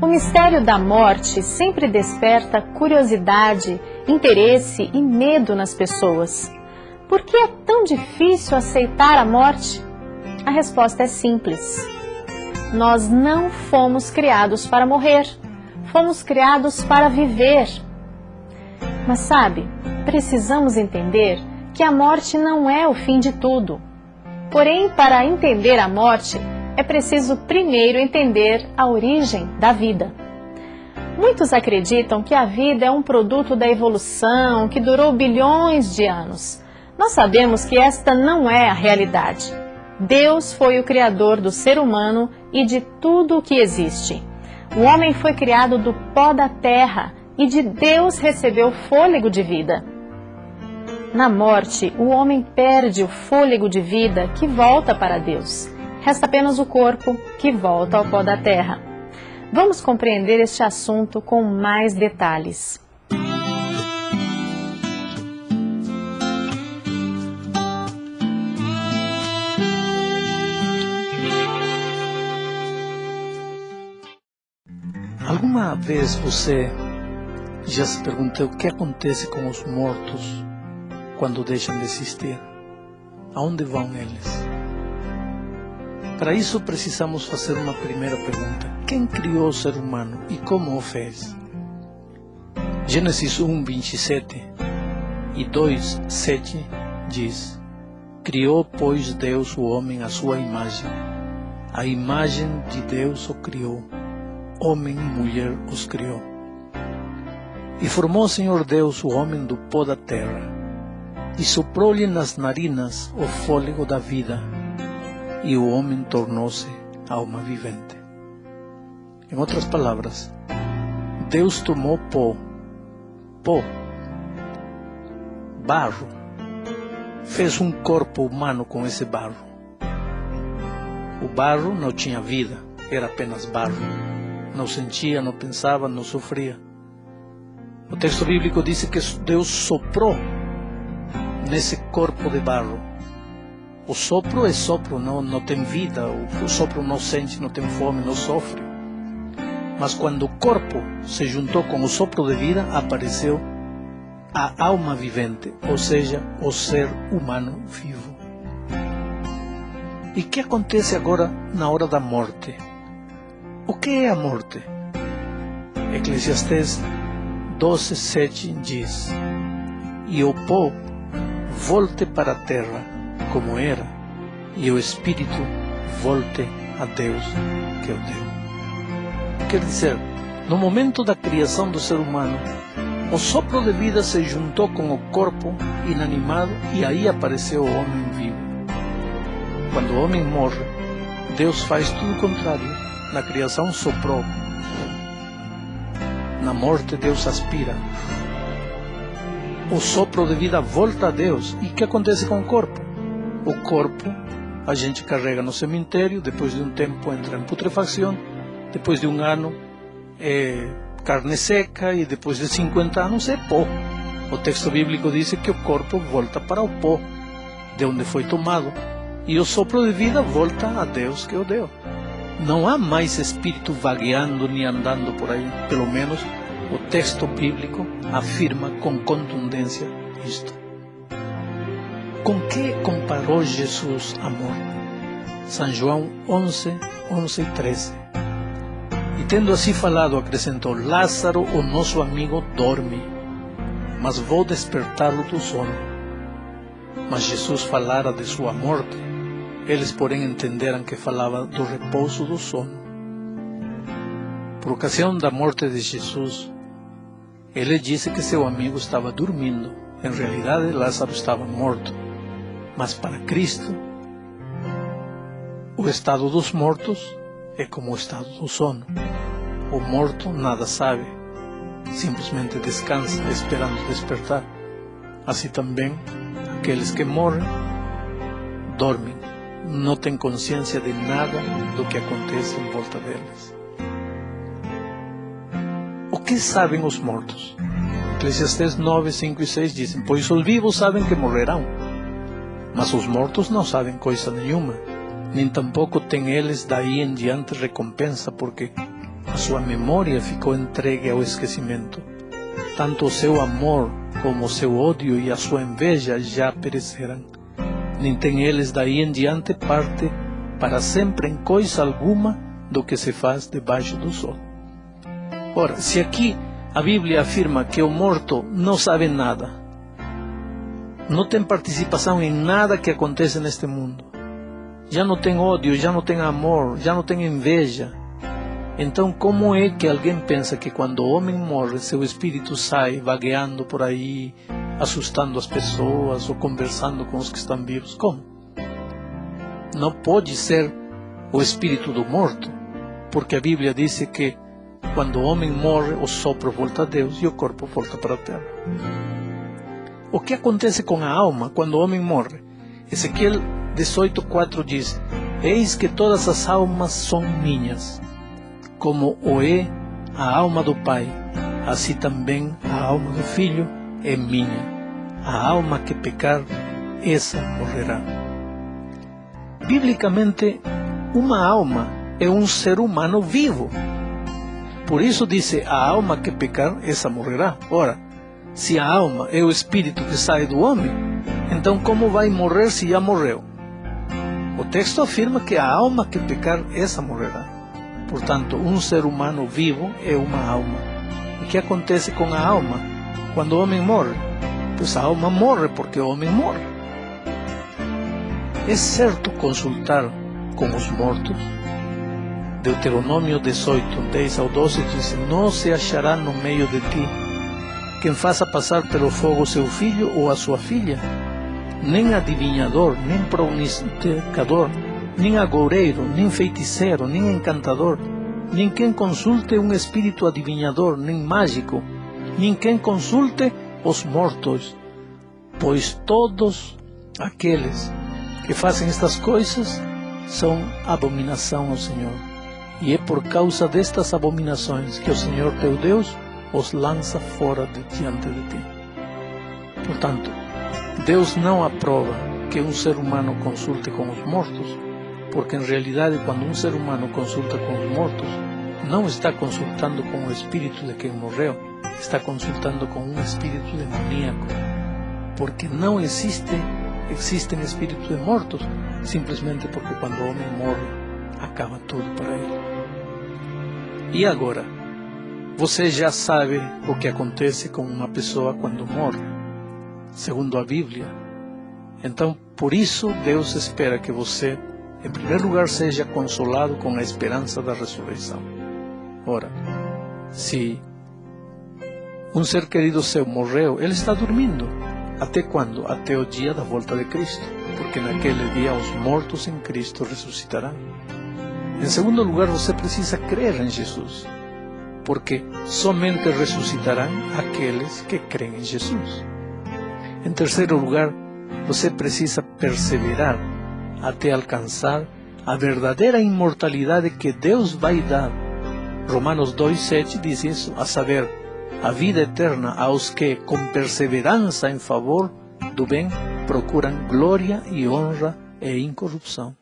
O mistério da morte sempre desperta curiosidade, interesse e medo nas pessoas. Por que é tão difícil aceitar a morte? A resposta é simples. Nós não fomos criados para morrer, fomos criados para viver. Mas sabe, precisamos entender que a morte não é o fim de tudo. Porém, para entender a morte, é preciso primeiro entender a origem da vida. Muitos acreditam que a vida é um produto da evolução, que durou bilhões de anos. Nós sabemos que esta não é a realidade. Deus foi o criador do ser humano e de tudo o que existe. O homem foi criado do pó da terra e de Deus recebeu fôlego de vida. Na morte, o homem perde o fôlego de vida que volta para Deus. Resta apenas o corpo que volta ao pó da terra. Vamos compreender este assunto com mais detalhes. Alguma vez você já se perguntou o que acontece com os mortos quando deixam de existir? Aonde vão eles? Para isso precisamos fazer uma primeira pergunta. Quem criou o ser humano e como o fez? Gênesis 1, 27 e 2, 7 diz: Criou, pois, Deus o homem à sua imagem. A imagem de Deus o criou. Homem e mulher os criou. E formou o Senhor Deus o homem do pó da terra, e soprou-lhe nas narinas o fôlego da vida, e o homem tornou-se alma vivente. Em outras palavras, Deus tomou pó, barro, fez um corpo humano com esse barro. O barro não tinha vida, era apenas barro. Não sentia, não pensava, não sofria. O texto bíblico diz que Deus soprou nesse corpo de barro. O sopro é sopro, não tem vida. O sopro não sente, não tem fome, não sofre. Mas quando o corpo se juntou com o sopro de vida, apareceu a alma vivente, ou seja, o ser humano vivo. E o que acontece agora na hora da morte? O que é a morte? Eclesiastes 12, 7 diz: E o pó volte para a terra como era, e o espírito volte a Deus que o deu. Quer dizer, no momento da criação do ser humano, o sopro de vida se juntou com o corpo inanimado e aí apareceu o homem vivo. Quando o homem morre, Deus faz tudo o contrário. Na criação soprou. Na morte Deus aspira. O sopro de vida volta a Deus. E o que acontece com o corpo? O corpo a gente carrega no cemitério, depois de um tempo entra em putrefação, depois de um ano é carne seca e depois de 50 anos é pó. O texto bíblico diz que o corpo volta para o pó, de onde foi tomado, e o sopro de vida volta a Deus que o deu. Não há mais espírito vagueando nem andando por aí. Pelo menos o texto bíblico afirma com contundência isto. Com que comparou Jesus a morte? São João 11, 11 e 13. E tendo assim falado, acrescentou: Lázaro, o nosso amigo, dorme, mas vou despertá-lo do sono. Mas Jesus falara de sua morte. Eles, porém, entenderam que falava do repouso do sono. Por ocasião da morte de Jesus, ele disse que seu amigo estava dormindo. Em realidade, Lázaro estava morto. Mas para Cristo, o estado dos mortos é como o estado do sono. O morto nada sabe, simplesmente descansa, esperando despertar. Assim também, aqueles que morrem, dormem. Não têm consciência de nada do que acontece em volta deles. O que sabem os mortos? Eclesiastes 9, 5 e 6 dizem: Pois os vivos sabem que morrerão, mas os mortos não sabem coisa nenhuma, nem tampouco têm eles daí em diante recompensa, porque a sua memória ficou entregue ao esquecimento. Tanto o seu amor como o seu ódio e a sua inveja já pereceram. Nem tem eles daí em diante parte para sempre em coisa alguma do que se faz debaixo do sol. Ora, se aqui a Bíblia afirma que o morto não sabe nada, não tem participação em nada que acontece neste mundo, já não tem ódio, já não tem amor, já não tem inveja, então como é que alguém pensa que quando o homem morre, seu espírito sai vagueando por aí, assustando as pessoas ou conversando com os que estão vivos? Como? Não pode ser o espírito do morto, porque a Bíblia diz que quando o homem morre, o sopro volta a Deus e o corpo volta para a terra. O que acontece com a alma quando o homem morre? Ezequiel 18:4 diz: eis que todas as almas são minhas, como o é a alma do pai, assim também a alma do filho é minha. A alma que pecar, essa morrerá. Biblicamente, uma alma é um ser humano vivo. Por isso diz: a alma que pecar, essa morrerá. Ora, se a alma é o espírito que sai do homem, então como vai morrer se já morreu? O texto afirma que a alma que pecar, essa morrerá. Portanto, um ser humano vivo é uma alma. O que acontece com a alma quando o homem morre? Pois a alma morre porque o homem morre. É certo consultar com os mortos? Deuteronômio 18, 10 ao 12 diz: não se achará no meio de ti quem faça passar pelo fogo seu filho ou a sua filha, nem adivinhador, nem pronosticador, nem agoureiro, nem feiticeiro, nem encantador, nem quem consulte um espírito adivinhador, nem mágico, nem quem consulte os mortos, pois todos aqueles que fazem estas coisas são abominação ao Senhor. E é por causa destas abominações que o Senhor teu Deus os lança fora de diante de ti. Portanto, Deus não aprova que um ser humano consulte com os mortos, porque em realidade quando um ser humano consulta com os mortos, não está consultando com o espírito de quem morreu, está consultando com um espírito demoníaco, porque não existem espíritos de mortos, simplesmente porque quando o homem morre, acaba tudo para ele. E agora, você já sabe o que acontece com uma pessoa quando morre, segundo a Bíblia. Então, por isso, Deus espera que você, em primeiro lugar, seja consolado com a esperança da ressurreição. Ora, se um ser querido seu morreu, ele está dormindo. Até quando? Até o dia da volta de Cristo, porque naquele dia os mortos em Cristo ressuscitarão. Em segundo lugar, você precisa crer em Jesus, porque somente ressuscitarão aqueles que creem em Jesus. Em terceiro lugar, você precisa perseverar até alcançar a verdadeira imortalidade que Deus vai dar. Romanos 2:7 diz isso, a saber, a vida eterna aos que, com perseverança em favor do bem, procuram glória e honra e incorrupção.